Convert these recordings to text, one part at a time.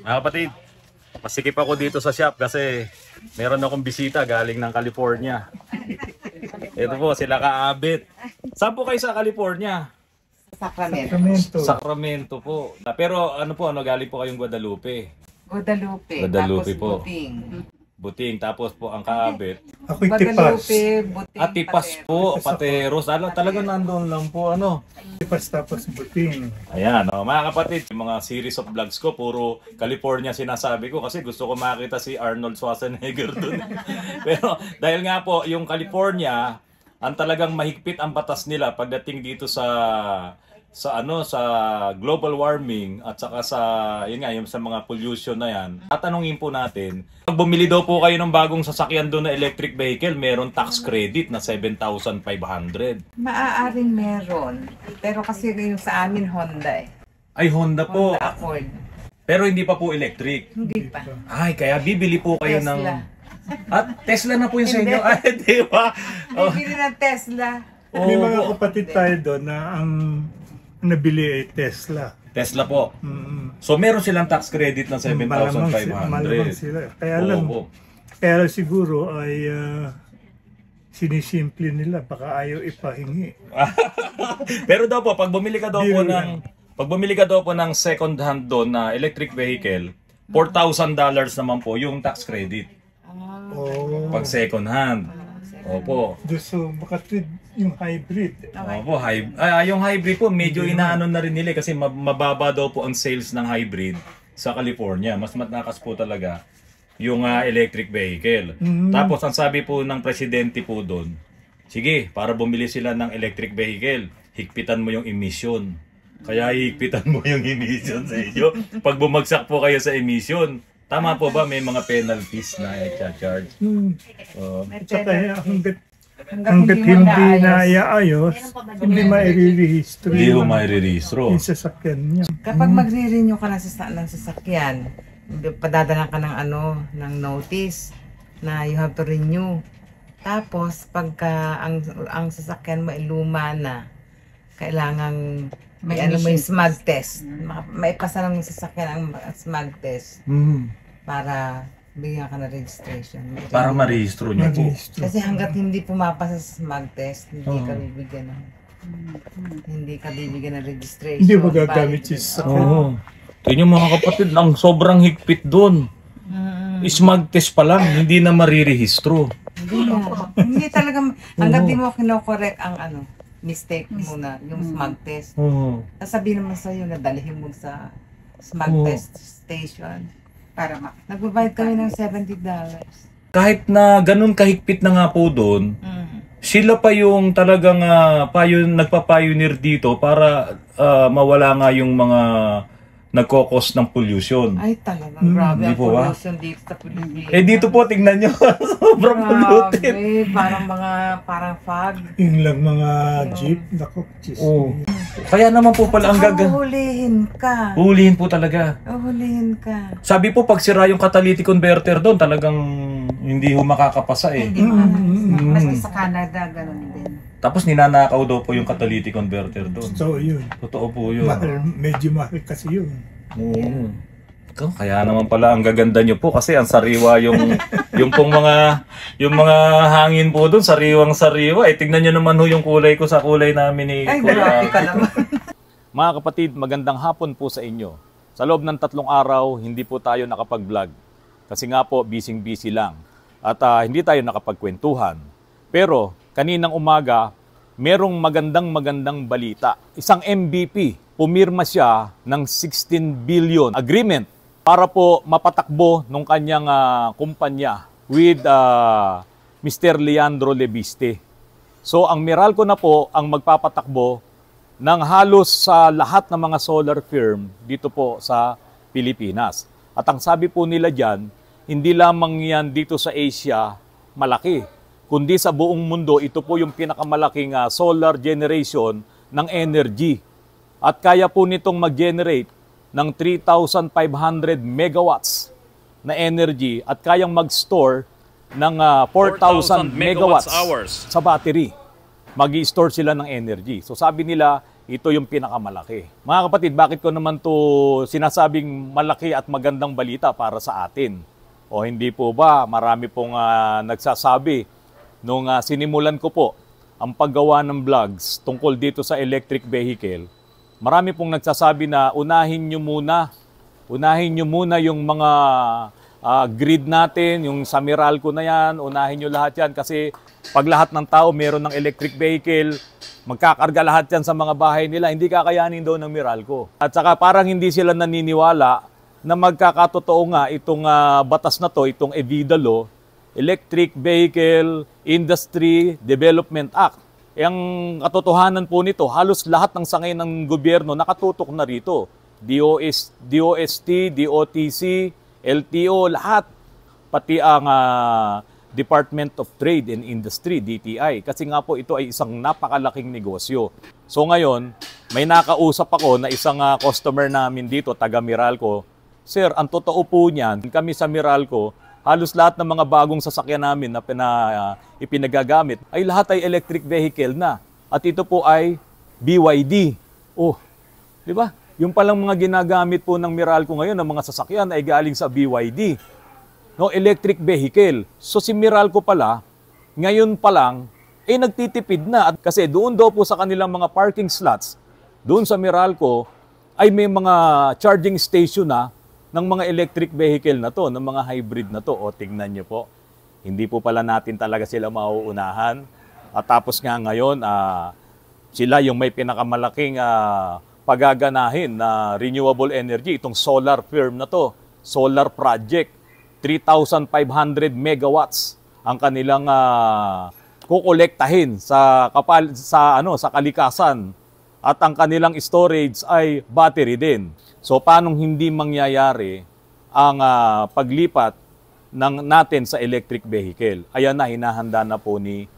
Mga kapatid, masikip ako dito sa shop kasi meron akong bisita galing ng California. Ito po, sila Kaabit. Saan po kayo sa California? Sacramento. Sacramento po. Pero ano po, galing po kayong Guadalupe? Guadalupe. Guadalupe Tapos po. Buting. Buting, tapos po ang Kaabit. Ako'y Tipas. Guadalupe, Buting, At Tipas po, Pateros. Talagang nandun lang po, Tipas tapos Buting. Ayan, mga kapatid, yung mga series of vlogs ko, puro California sinasabi ko kasi gusto ko makita si Arnold Schwarzenegger dun. Pero dahil nga po, yung California, ang talagang mahigpit ang batas nila pagdating dito sa global warming at saka sa yung sa mga pollution na yan. Tatanungin po natin, pag bumili daw po kayo ng bagong sasakyan doon na electric vehicle, meron tax credit na 7,500. Maaaring meron. Pero kasi yung sa amin Honda eh. Ay, Honda po. Honda Accord. Pero hindi pa po electric. Hindi pa. Ay, kaya bibili po kayo Tesla. ng... At Tesla na po yung sa inyo. Ay, di ba? Oh. Bibili ng Tesla. May mga kapatid tayo doon na ang nabili ay Tesla. Tesla po. So meron silang tax credit ng 7,500. Malamang sila. Kaya Oo. lang siguro ay sinisimple nila, baka ayaw ipahingi. Pero daw po, pag bumili ka daw po ng second hand doon na electric vehicle, $4,000 naman po yung tax credit. Oh. Pag second hand. Opo. So baka yung hybrid. Opo, yung hybrid po, medyo inaano na rin nila kasi mababa daw po ang sales ng hybrid sa California. Mas matakas po talaga yung electric vehicle. Tapos, ang sabi po ng presidente po doon, sige, para bumili sila ng electric vehicle, higpitan mo yung emission. Kaya higpitan mo yung emission sa inyo. Pag bumagsak po kayo sa emission, tama po ba may mga penalties na i-charge? Tsaka hanggat hindi naiayos, hindi mairerehistro. Hindi mo mairerehistro. Yung sasakyan niya. Kapag magre-renew ka ng sasakyan, padadala ka ng notice na you have to renew. Tapos pagka ang sasakyan mo ay luma na, kailangang may yung smog test. Maipasa lang yung sasakyan ang smog test para bigyan ka ng registration. Para ma-rehistro nyo po. Kasi hanggat hindi pumapasa sa smog test, hindi ka bibigyan ng registration. Hindi magagamit yung sasakyan. Tingnan mga kapatid, ang sobrang higpit doon. Smog test pa lang, hindi na marirehistro. Hindi talaga, hanggat di mo kinokorek ang mistake mo na, yung smog test. Sasabihin naman sa'yo na dalhin mo sa smog test station para nagbabayad kami ng $70. Kahit na ganun kahigpit na nga po doon, sila pa yung talagang nagpa-pioneer dito para mawala nga yung mga nagkokos ng pollution. Ay talagang grabe ang pollution dito sa Pilipinas. Dito po, tingnan nyo. Sobrang polluted. Parang fog. Yung lang mga jeep, naku, Kaya naman po pala ang Uhulihin ka. Uhulihin po talaga. Uhulihin ka. Sabi po, pag sira yung catalytic converter doon, talagang hindi ho makakapasa eh. Hindi Maski sa Canada, ganun din. Tapos ninanakaw daw po yung catalytic converter doon. Totoo yun. Totoo po yun. Medyo mahal kasi yun. Oo. Kaya naman pala ang gaganda nyo po kasi ang sariwa yung mga hangin po doon, sariwang-sariwa. Tignan nyo naman ho yung kulay ko sa kulay namin ni Ay, grabe ka naman. Mga kapatid, magandang hapon po sa inyo. Sa loob ng 3 araw, hindi po tayo nakapag-vlog. Kasi nga po, busy lang. At hindi tayo nakapagkwentuhan. Pero kaninang umaga, merong magandang balita. Isang MVP, pumirma siya ng 16 billion agreement para po mapatakbo ng kanyang kumpanya with Mr. Leandro Lebiste. So ang Meralco na po ang magpapatakbo ng halos sa lahat ng mga solar firm dito po sa Pilipinas. At ang sabi po nila dyan, hindi lamang yan dito sa Asia malaki, kundi sa buong mundo, ito po yung pinakamalaking solar generation ng energy. At kaya po nitong mag-generate ng 3,500 megawatts na energy at kayang mag-store ng 4,000 megawatts hours sa battery. Mag-i-store sila ng energy. So sabi nila, ito yung pinakamalaki. Mga kapatid, bakit ko naman to sinasabing malaki at magandang balita para sa atin? O hindi po ba marami pong nagsasabi nung sinimulan ko po ang paggawa ng vlogs tungkol dito sa electric vehicle, marami pong nagsasabi na unahin nyo muna yung mga grid natin, yung sa Meralco na yan, unahin nyo lahat yan kasi pag lahat ng tao meron ng electric vehicle, magkakarga lahat yan sa mga bahay nila, hindi kakayanin daw ng Meralco. At saka parang hindi sila naniniwala na magkakatotoo nga itong batas na to, itong EVIDA Law, Electric Vehicle Industry Development Act. Ang katotohanan po nito, halos lahat ng sangay ng gobyerno nakatutok na rito. DOST, DOTC, LTO, lahat. Pati ang Department of Trade and Industry, DTI. Kasi nga po ito ay isang napakalaking negosyo. So ngayon, may nakausap ako na isang customer namin dito, taga Meralco. Sir, ang totoo po niyan, kami sa Meralco, halos lahat ng mga bagong sasakyan namin na ipinagagamit ay lahat ay electric vehicle na. At ito po ay BYD. Oh, di ba? Yung palang mga ginagamit po ng Meralco ngayon ng mga sasakyan ay galing sa BYD. No, electric vehicle. So si Meralco pala, ngayon pa lang, nagtitipid na. At kasi doon daw po sa kanilang mga parking slots, doon sa Meralco, ay may mga charging station na ng mga electric vehicle na to, ng mga hybrid na to. O tingnan nyo po, hindi po pala natin talaga sila mauunahan. At tapos nga ngayon, sila yung may pinakamalaking pagaganahin na renewable energy, itong solar firm na to, solar project, 3,500 megawatts ang kanilang kukolektahin sa kalikasan at ang kanilang storage ay battery din. So paano hindi mangyayari ang paglipat natin sa electric vehicle? Ayan na, hinahanda na po ni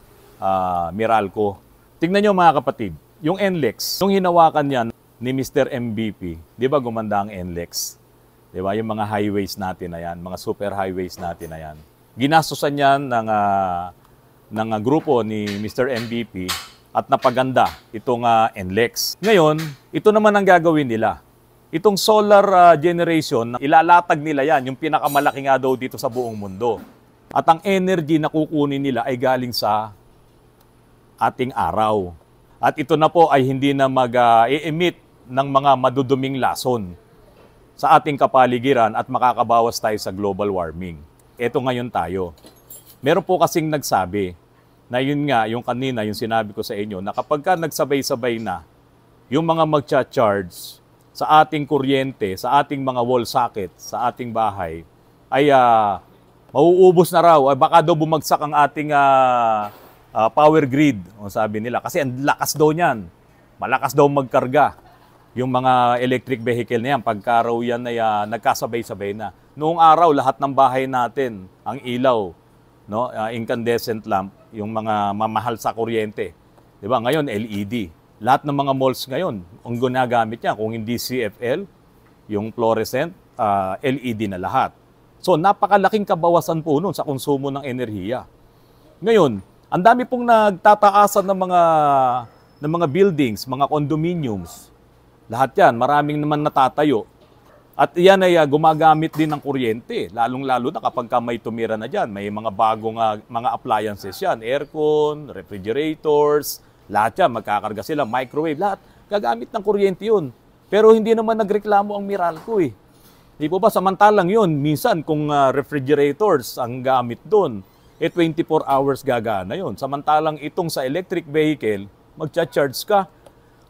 Meralco. Tingnan nyo mga kapatid, yung NLEX, yung hinawakan yan ni Mr. MVP, di ba gumanda ang NLEX? Di ba? Yung mga highways natin na yan, mga super highways natin na yan. Ginastosan yan ng grupo ni Mr. MVP at napaganda itong NLEX. Ngayon, ito naman ang gagawin nila. Itong solar generation, ilalatag nila yan, yung pinakamalaki nga daw dito sa buong mundo. At ang energy na kukunin nila ay galing sa ating araw. At ito na po ay hindi na mag-emit ng mga maduduming lason sa ating kapaligiran at makakabawas tayo sa global warming. Ito ngayon tayo. Meron po kasing nagsabi na yun nga, yung kanina, yung sinabi ko sa inyo, na kapag ka nagsabay-sabay na yung mga magcha-charge sa ating kuryente, sa ating mga wall socket, sa ating bahay, ay mauubos na raw, ay baka daw bumagsak ang ating power grid, sabi nila. Kasi ang lakas daw niyan. Malakas daw magkarga yung mga electric vehicle na yan. Pagka raw yan ay nagkasabay-sabay na. Noong araw, lahat ng bahay natin, ang ilaw, no, incandescent lamp, yung mga mamahal sa kuryente. Diba? Ngayon, LED. Lahat ng mga malls ngayon, ang ginagamit niya, kung hindi CFL, yung fluorescent, LED na lahat. So, napakalaking kabawasan po nun sa konsumo ng enerhiya. Ngayon, ang dami pong nagtataasan ng mga buildings, mga condominiums. Lahat yan, maraming naman natatayo. At yan ay gumagamit din ng kuryente, lalong-lalo na kapag may tumira na dyan. May mga bagong mga appliances yan, aircon, refrigerators, lahat yan, magkakarga sila, microwave, lahat. Gagamit ng kuryente yun. Pero hindi naman nagreklamo ang Meralco eh. Di po ba, samantalang yun, minsan kung refrigerators ang gamit doon, 24 hours gagana yun. Samantalang itong sa electric vehicle, magcha-charge ka.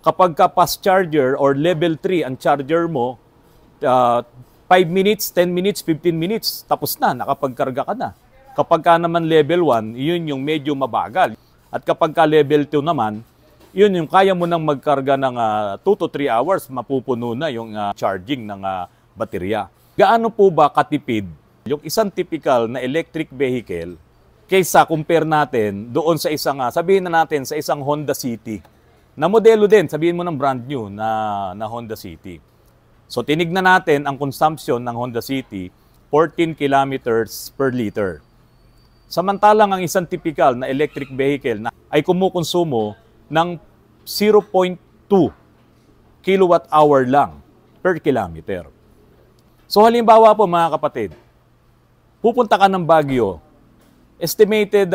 Kapag ka fast charger or level 3 ang charger mo, 5 minutes, 10 minutes, 15 minutes, tapos na, nakapagkarga ka na. Kapag ka naman level 1, yun yung medyo mabagal. At kapag ka level 2 naman, yun yung kaya mo nang magkarga ng 2 to 3 hours, mapupuno na yung charging ng baterya. Gaano po ba katipid yung isang typical na electric vehicle kaysa compare natin doon sa isang, sabihin na natin sa isang Honda City, na modelo din, sabihin mo ng brand new na Honda City. So tinignan natin ang consumption ng Honda City, 14 kilometers per liter. Samantalang ang isang typical na electric vehicle na ay kumukonsumo ng 0.2 kilowatt-hour lang per kilometer. So halimbawa po mga kapatid, pupunta ka ng Baguio, estimated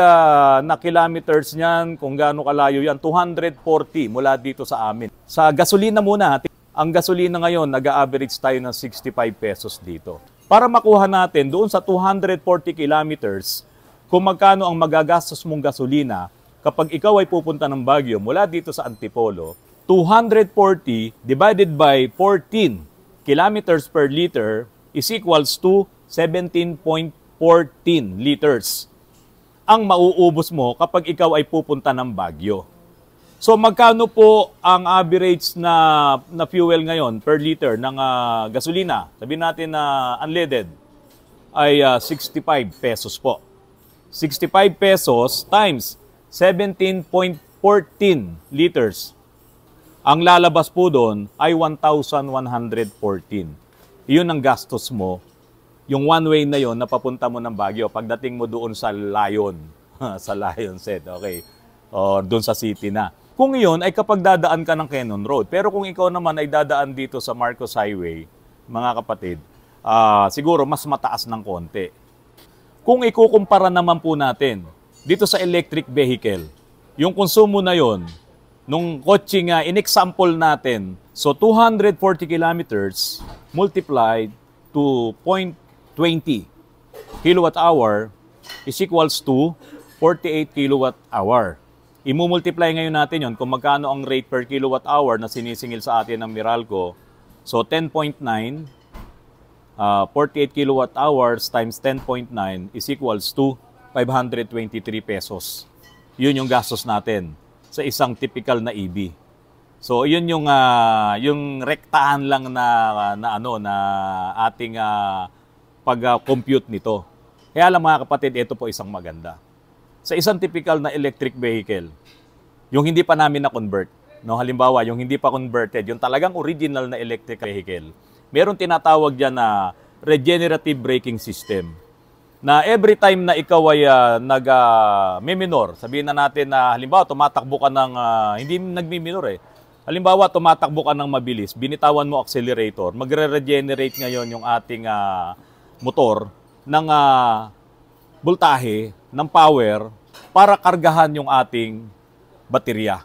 na kilometers niyan, kung gaano kalayo yan, 240 mula dito sa amin. Sa gasolina muna, ang gasolina ngayon, nag-average tayo ng 65 pesos dito. Para makuha natin doon sa 240 kilometers, kung magkano ang magagastos mong gasolina kapag ikaw ay pupunta ng Baguio mula dito sa Antipolo, 240 divided by 14 kilometers per liter is equals to 17.14 liters ang mauubos mo kapag ikaw ay pupunta ng Baguio. So magkano po ang average na fuel ngayon per liter ng gasolina? Sabihin natin na unleaded ay 65 pesos po. 65 pesos times 17.14 liters. Ang lalabas po doon ay 1,114. Iyon ang gastos mo. Yung one way na yon na papunta mo ng Baguio, pagdating mo doon sa Lion, sa Lion Set, okay, o doon sa city na. Kung iyon ay kapag dadaan ka ng Cannon Road. Pero kung ikaw naman ay dadaan dito sa Marcos Highway, mga kapatid, siguro mas mataas ng konti. Kung ikukumpara naman po natin, dito sa electric vehicle, yung konsumo na yon, nung kotse nga, in-example natin, so 240 kilometers multiplied to 0.20 kilowatt-hour is equals to 48 kilowatt-hour. Imumultiply ngayon natin yon kung magkano ang rate per kilowatt-hour na sinisingil sa atin ng Meralco. So 10.9, 48 kilowatt-hours times 10.9 is equals to 523 pesos. Yun yung gastos natin sa isang typical na EV. So yun yung rektahan lang na ating pag-compute nito. Kaya lang mga kapatid, ito po isang maganda. Sa isang typical na electric vehicle, yung hindi pa namin na-convert, no? Halimbawa, yung hindi pa converted, yung talagang original na electric vehicle, meron tinatawag dyan na regenerative braking system. Na every time na ikaw ay nag-minor, sabihin na natin na halimbawa tumatakbo ka ng, hindi nagmi-minor halimbawa tumatakbo ka ng mabilis, binitawan mo accelerator, magre-regenerate ngayon yung ating motor ng voltahe, ng power, para kargahan yung ating baterya.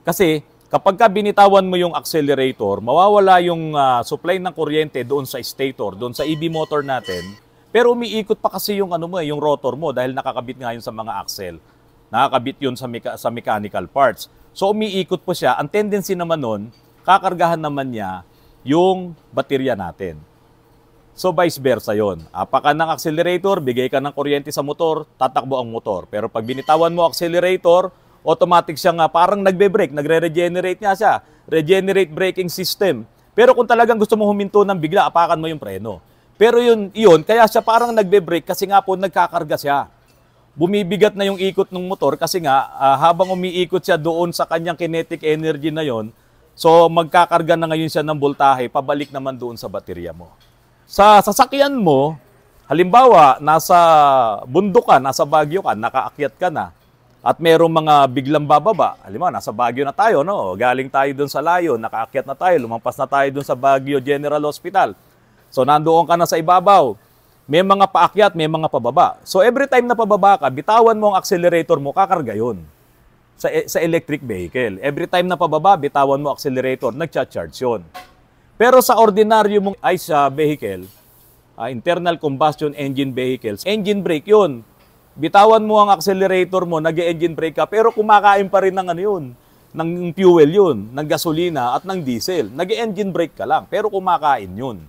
Kasi kapag ka binitawan mo yung accelerator, mawawala yung supply ng kuryente doon sa stator, doon sa EV motor natin, pero umiikot pa kasi yung yung rotor mo dahil nakakabit nga yun sa mga axle. Nakakabit yun sa mechanical parts. So umiikot po siya. Ang tendency naman nun, kakargahan naman niya yung baterya natin. So vice versa yun. Apa ka ng accelerator, bigay ka ng kuryente sa motor, tatakbo ang motor. Pero pag binitawan mo accelerator, automatic siya nga parang nagbe-brake, nagre-regenerate nga siya. Regenerate braking system. Pero kung talagang gusto mo huminto ng bigla, apakan mo yung preno. Pero yun, kaya siya parang nagbe-brake kasi nga po nagkakarga siya. Bumibigat na yung ikot ng motor kasi nga habang umiikot siya doon sa kanyang kinetic energy na yon, so magkakarga na ngayon siya ng voltahe, pabalik naman doon sa baterya mo. Sa sasakyan mo, halimbawa, nasa bundok ka, nasa Baguio ka, nakaakyat ka na, at merong mga biglang bababa. Halimbawa, nasa Baguio na tayo, no? Galing tayo doon sa Lion, nakaakyat na tayo, lumampas na tayo doon sa Baguio General Hospital. So nandoon ka na sa ibabaw. May mga paakyat, may mga pababa. So every time na pababa ka, bitawan mo ang accelerator mo, kakarga yun. Sa electric vehicle. Every time na pababa, bitawan mo accelerator, nagcha-charge yun. Pero sa ordinaryo mong ICE vehicle, internal combustion engine vehicles, engine brake yun. Bitawan mo ang accelerator mo, nag-engine brake ka, pero kumakain pa rin ng ng fuel yun, ng gasolina at ng diesel. Nag-engine brake ka lang, pero kumakain yun.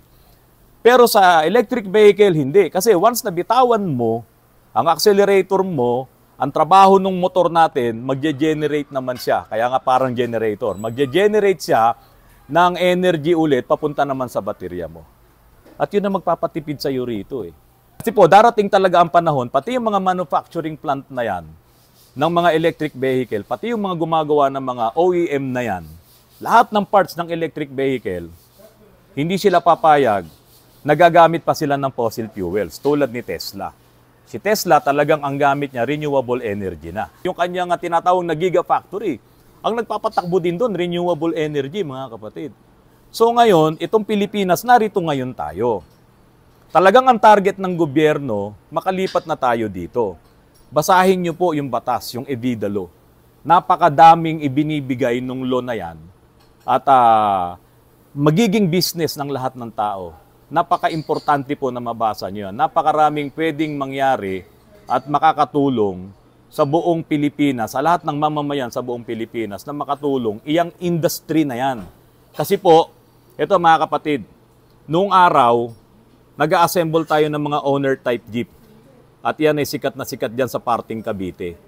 Pero sa electric vehicle, hindi. Kasi once na bitawan mo ang accelerator mo, ang trabaho ng motor natin, magge-generate naman siya. Kaya nga parang generator. Magge-generate siya ng energy ulit papunta naman sa baterya mo. At yun ang magpapatipid sa iyo rito Kasi po, darating talaga ang panahon, pati yung mga manufacturing plant na yan, ng mga electric vehicle, pati yung mga gumagawa ng mga OEM na yan, lahat ng parts ng electric vehicle, hindi sila papayag, nagagamit pa sila ng fossil fuels, tulad ni Tesla. Si Tesla talagang ang gamit niya, renewable energy na. Yung kanyang tinatawag na gigafactory, Ang nagpapatakbo din doon, renewable energy, mga kapatid. So ngayon, itong Pilipinas, narito ngayon tayo. Talagang ang target ng gobyerno, makalipat na tayo dito. Basahin niyo po yung batas, yung EBITDA law. Napakadaming ibinibigay nung law na yan. At magiging business ng lahat ng tao. Napaka-importante po na mabasa niyo yan. Napakaraming pwedeng mangyari at makakatulong sa buong Pilipinas, sa lahat ng mamamayan sa buong Pilipinas na makatulong iyang industry na yan. Kasi po, ito mga kapatid, noong araw, nag-assemble tayo ng mga owner-type jeep. At yan ay sikat na sikat dyan sa parting Cavite.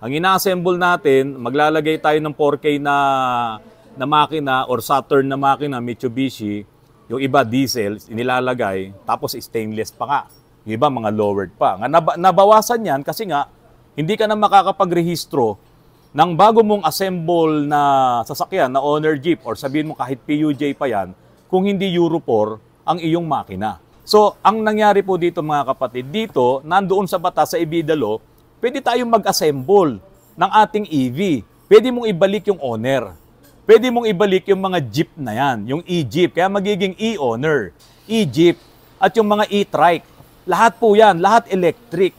Ang ina-assemble natin, maglalagay tayo ng 4K na makina or Saturn na makina, Mitsubishi, yung iba diesel, inilalagay, tapos stainless pa nga. Yung iba mga lowered pa. Nabawasan yan kasi nga, hindi ka na makakapagrehistro ng bago mong assemble na sasakyan, na owner jeep, or sabihin mo kahit PUJ pa yan, kung hindi Euro 4 ang iyong makina. So, ang nangyari po dito mga kapatid, dito, nandoon sa batas sa EBITDA law, pwede tayong mag-assemble ng ating EV. Pwede mong ibalik yung owner. Pwede mong ibalik yung mga jeep na yan, yung e-jeep. Kaya magiging e-owner, e-jeep, at yung mga e-trike. Lahat po yan, lahat electric.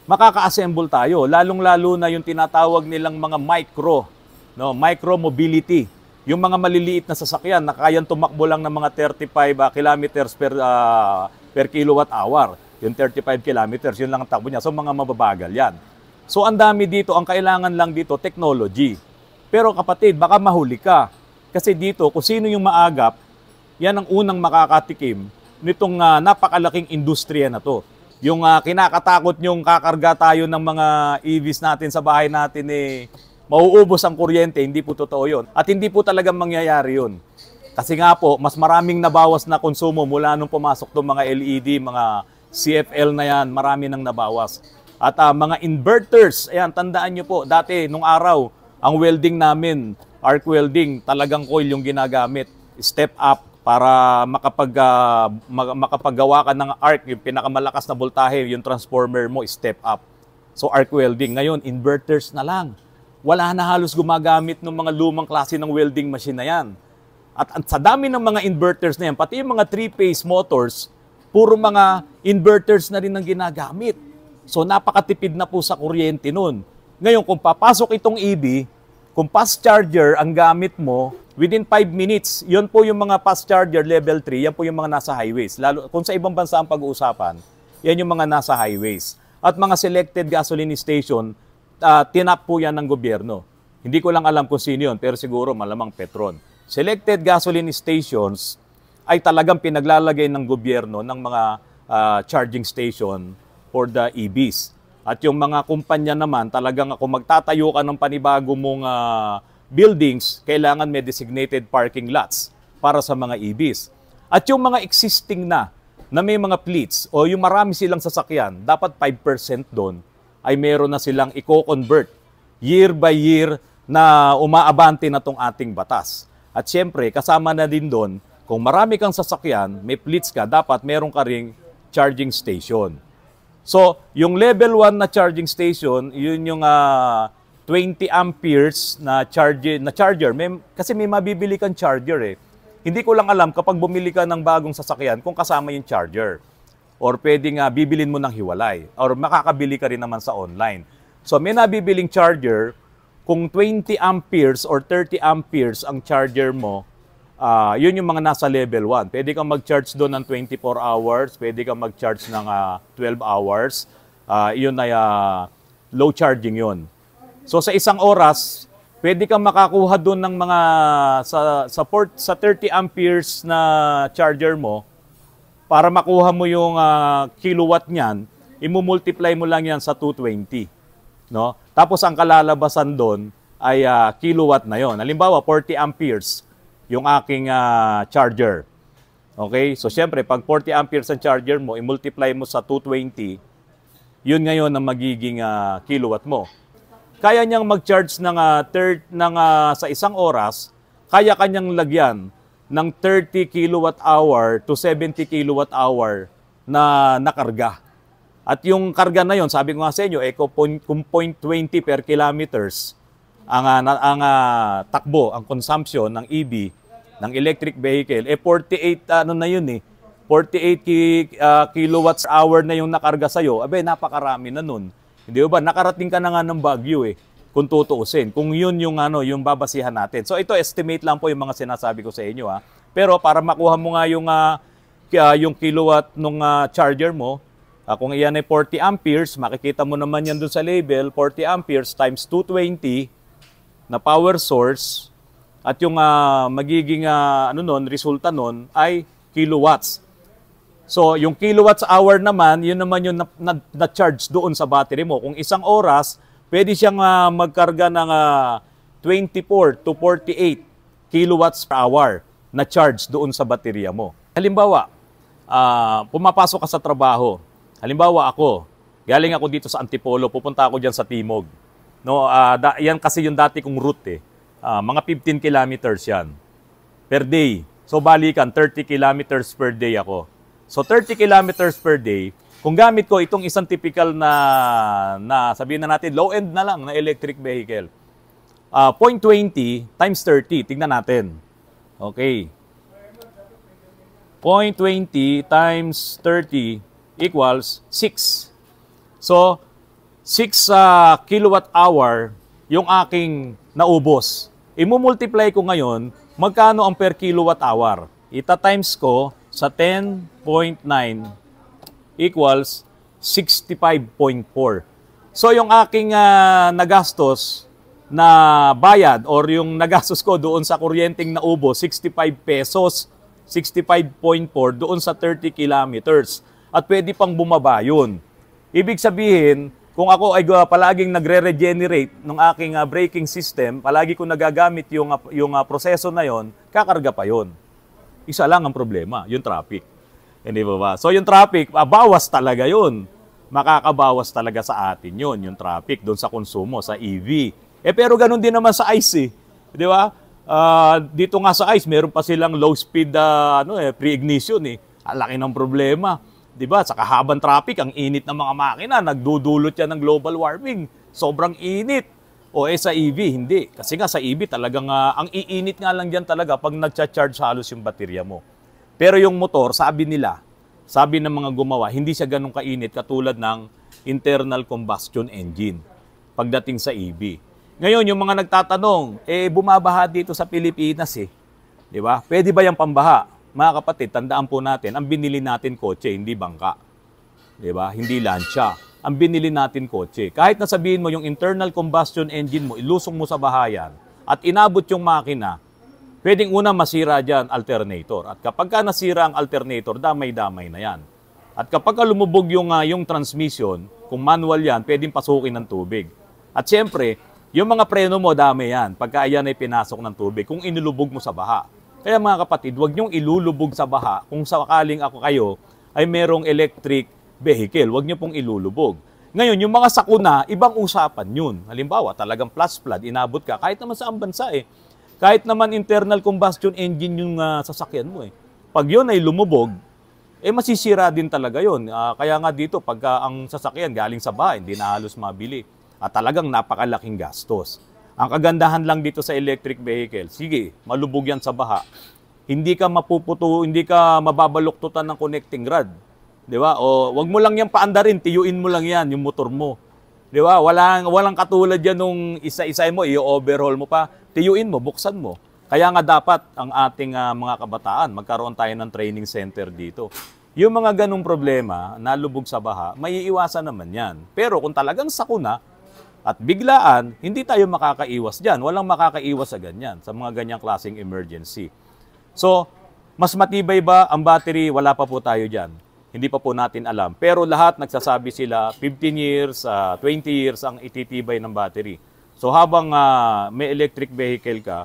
Makaka-assemble tayo, lalong-lalo na yung tinatawag nilang mga micro mobility. Yung mga maliliit na sasakyan na kayang tumakbo lang ng mga 35 kilometers per kilowatt hour. Yung 35 kilometers, yun lang ang takbo niya. So mga mababagal yan. So ang dami dito, ang kailangan lang dito, technology. Pero kapatid, baka mahuli ka. Kasi dito, kung sino yung maagap, yan ang unang makakatikim nitong napakalaking industriya na to. Yung kinakatakot nyong kakarga tayo ng mga EVs natin sa bahay natin mauubos ang kuryente, hindi po totoo yun. At hindi po talagang mangyayari yun. Kasi nga po, mas maraming nabawas na konsumo mula nung pumasok itong mga LED, mga CFL na yan, marami nang nabawas. At mga inverters, ayan, tandaan nyo po, dati nung araw, ang welding namin, arc welding, talagang coil yung ginagamit, step up, para makapaggawa ka ng arc, yung pinakamalakas na voltahe, yung transformer mo, step up. So arc welding. Ngayon, inverters na lang. Wala na halos gumagamit ng mga lumang klase ng welding machine na yan. At sa dami ng mga inverters na yan, pati yung mga 3-phase motors, puro mga inverters na rin ang ginagamit. So napakatipid na po sa kuryente nun. Ngayon, kung papasok itong EV, kung fast charger ang gamit mo, within 5 minutes, yun po yung mga fast charger level 3, yan po yung mga nasa highways. Lalo, kung sa ibang bansa ang pag-uusapan, yan yung mga nasa highways. At mga selected gasoline station, tinap po yan ng gobyerno. Hindi ko lang alam kung sino yun, pero siguro malamang Petron. Selected gasoline stations ay talagang pinaglalagay ng gobyerno ng mga charging station for the EVs. At yung mga kumpanya naman, talagang kung magtatayo ka ng panibago mong buildings, kailangan may designated parking lots para sa mga EVs. At yung mga existing na may mga fleets o yung marami silang sasakyan, dapat 5% doon ay meron na silang i-convert year by year na umaabante na tong ating batas. At syempre, kasama na din doon, kung marami kang sasakyan, may fleets ka, dapat meron ka ring charging station. So, yung level 1 na charging station, yun yung 20 amperes na charger. Kasi may mabibili kang charger eh. Hindi ko lang alam kapag bumili ka ng bagong sasakyan kung kasama yung charger. Or pwedeng bibilin mo ng hiwalay. Or makakabili ka rin naman sa online. So may nabibiling charger, kung 20 amperes or 30 amperes ang charger mo, yun yung mga nasa level 1. Pwede kang mag-charge doon ng 24 hours, pwede kang mag-charge ng 12 hours. Yun ay low charging yun. So sa isang oras, pwede kang makakuha doon ng mga sa 30 amperes na charger mo. Para makuha mo yung kilowatt niyan, imumultiply mo lang yan sa 220. No? Tapos ang kalalabasan doon ay kilowatt na yon. Halimbawa, 40 amperes yung aking charger. Okay? So syempre, pag 40 amperes ang charger mo, imultiply mo sa 220, yun ngayon ang magiging kilowatt mo. Kaya niyang mag-charge sa isang oras, kaya kanyang lagyan ng 30 kilowatt-hour to 70 kilowatt-hour na nakarga. At yung karga na yon, sabi ko nga sa inyo, kung 0.20 per kilometers, takbo, ang consumption ng EV, ng electric vehicle, 48 ano na yun 48 kilowatts hour na yung nakarga sa'yo, napakarami na nun. Hindi ba? Nakarating ka na nga ng Baguio kung tutuusin. Kung yun yung babasihan natin. So ito, estimate lang po yung mga sinasabi ko sa inyo. Pero para makuha mo nga yung kilowatt ng charger mo, kung iyan ay 40 amperes, makikita mo naman yan dun sa label, 40 amperes times 220 na power source, at yung magiging resulta nun ay kilowatts. So, yung kilowatts hour naman, yun naman yung na-charge doon sa battery mo. Kung isang oras, pwede siyang magkarga ng 24 to 48 kilowatts per hour na charge doon sa baterya mo. Halimbawa, pumapasok ka sa trabaho. Halimbawa ako, galing ako dito sa Antipolo, pupunta ako dyan sa Timog. No, yan kasi yung dati kong route mga 15 kilometers yan per day. So balikan, 30 kilometers per day ako. So 30 kilometers per day, kung gamit ko itong isang typical na sabihin na natin, low-end na lang na electric vehicle, 0.20 times 30, tignan natin. Okay. 0.20 times 30 equals 6. So, 6 kilowatt hour yung aking naubos. Imumultiply ko ngayon, magkano ang per kilowatt hour? Ita-times ko sa 10.9 equals 65.4. So, yung aking nagastos na bayad or yung nagastos ko doon sa kuryenteng naubos, 65 pesos, 65.4 doon sa 30 kilometers. At pwede pang bumaba yun. Ibig sabihin, kung ako ay palaging nagre-regenerate ng aking braking system, palagi ko nagagamit yung proseso na yon, kakarga pa yon. Isa lang ang problema, yung traffic. Hindi ba? So yung traffic, bawas talaga yun. Makakabawas talaga sa atin yun, yung traffic doon sa konsumo, sa EV. Pero ganun din naman sa ICE. Di ba? Dito nga sa ICE, meron pa silang low speed pre-ignition. Ang laki ng problema. Di ba? Sa kahabang traffic, ang init ng mga makina, nagdudulot yan ng global warming. Sobrang init. Sa EV, hindi. Kasi nga sa EV talagang, ang iinit nga lang dyan talaga pag nagcha-charge halos yung baterya mo. Pero yung motor, sabi ng mga gumawa, hindi siya ganun kainit katulad ng internal combustion engine pagdating sa EV. Ngayon, yung mga nagtatanong, bumabaha dito sa Pilipinas Di ba? Pwede ba yung pambaha? Mga kapatid, tandaan po natin, ang binili natin kotse, hindi bangka. Di ba? Hindi lansya. Ang binili natin kotse. Kahit na sabihin mo yung internal combustion engine mo, ilusong mo sa bahayan at inabot yung makina, pwedeng una masira dyan alternator. At kapag ka nasira ang alternator, damay-damay na yan. At kapag ka lumubog yung transmission, kung manual yan, pwedeng pasukin ng tubig. At siyempre, yung mga preno mo, dami yan. Pagka yan ay pinasok ng tubig, kung inilubog mo sa baha. Kaya mga kapatid, huwag niyong ilulubog sa baha kung sakaling kayo ay merong electric vehicle. Huwag niyo pong ilulubog. Ngayon, yung mga sakuna, ibang usapan yun. Halimbawa, talagang plus flood, inabot ka. Kahit naman sa bansa Kahit naman internal combustion engine yung sasakyan mo Pag yun ay lumubog, masisira din talaga yun. Kaya nga dito, pagka ang sasakyan galing sa bahay, hindi na halos mabili. At talagang napakalaking gastos. Ang kagandahan lang dito sa electric vehicle, sige, malubog yan sa baha. Hindi ka mababaluktutan ng connecting rod. Di ba? O wag mo lang yan paandarin, tiyuin mo lang yan, yung motor mo. Di ba? Walang katulad yan nung isa-isa mo, i-overhaul mo pa, tiyuin mo, buksan mo. Kaya nga dapat ang ating mga kabataan, magkaroon tayo ng training center dito. Yung mga ganung problema, nalubog sa baha, may iiwasan naman yan. Pero kung talagang sakuna at biglaan, hindi tayo makakaiwas dyan. Walang makakaiwas sa ganyan, sa mga ganyang klaseng emergency. So, mas matibay ba ang battery? Wala pa po tayo dyan. Hindi pa po natin alam. Pero lahat nagsasabi sila 15 years, 20 years ang ititibay ng battery. So habang may electric vehicle ka,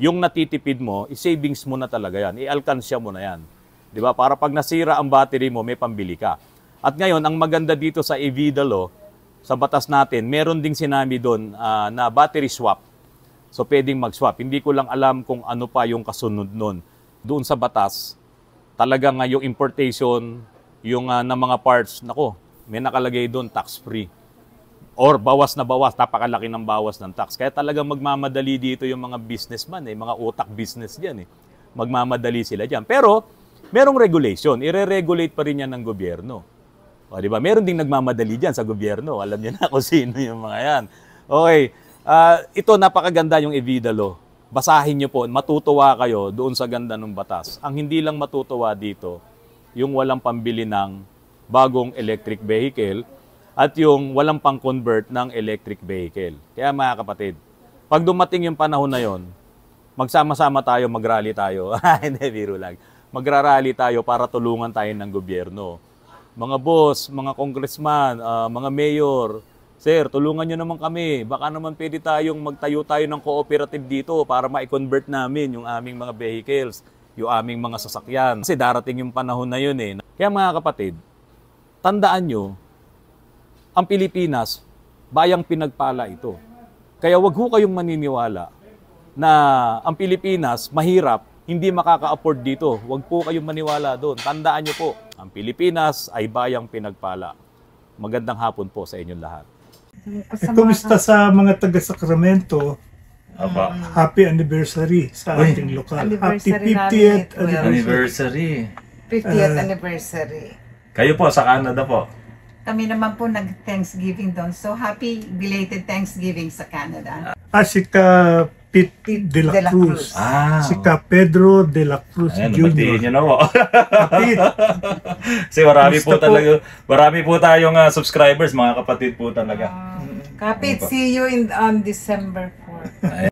yung natitipid mo, i-savings mo na talaga yan. I-alkansya mo na yan. Di ba? Para pag nasira ang battery mo, may pambili ka. At ngayon, ang maganda dito sa EVIDA law, sa batas natin, meron ding sinabi doon na battery swap. So pwedeng mag-swap. Hindi ko lang alam kung ano pa yung kasunod nun. Doon sa batas, talagang yung importation, yung ng mga parts, may nakalagay doon tax-free. or bawas na bawas, napakalaki ng bawas ng tax. Kaya talagang magmamadali dito yung mga businessman, mga utak business dyan. Magmamadali sila dyan. Pero, merong regulation. Ire-regulate pa rin yan ng gobyerno. O, di ba? Meron ding nagmamadali dyan sa gobyerno. Alam niyo na kung sino yung mga yan. Okay. Ito, napakaganda yung Evida Law. Basahin niyo po. Matutuwa kayo doon sa ganda ng batas. Ang hindi lang matutuwa dito, yung walang pambili ng bagong electric vehicle at yung walang pang-convert ng electric vehicle. Kaya mga kapatid, pag dumating yung panahon na yon, magsama-sama tayo, mag-rally tayo. Hindi, biro lang. Magra-rally tayo para tulungan tayo ng gobyerno. Mga boss, mga congressman, mga mayor, sir, tulungan nyo naman kami. Baka naman pwede tayong magtayo tayo ng cooperative dito para ma-convert namin yung aming mga vehicles, yung aming mga sasakyan. Kasi darating yung panahon na yun eh. Kaya mga kapatid, tandaan nyo, ang Pilipinas, bayang pinagpala ito. Kaya wag ho kayong maniniwala na ang Pilipinas mahirap, hindi makaka-afford dito. Wag po kayong maniwala doon. Tandaan nyo po, ang Pilipinas ay bayang pinagpala. Magandang hapon po sa inyong lahat. Kumusta sa mga taga-Sacramento? Aba. Happy anniversary sa ating lokal. Happy Anniversary 50th namin, anniversary. 50th anniversary. Kayo po sa Canada po. Kami naman po nag-Thanksgiving doon. So, happy belated Thanksgiving sa Canada. Si Ka Pete de la Cruz. Si Ka Pedro de la Cruz Jr. nyo na po. Kapit. Kasi marami po Gusto po. talaga, marami po tayong subscribers, mga kapatid po talaga. Kapit, see you on December 4.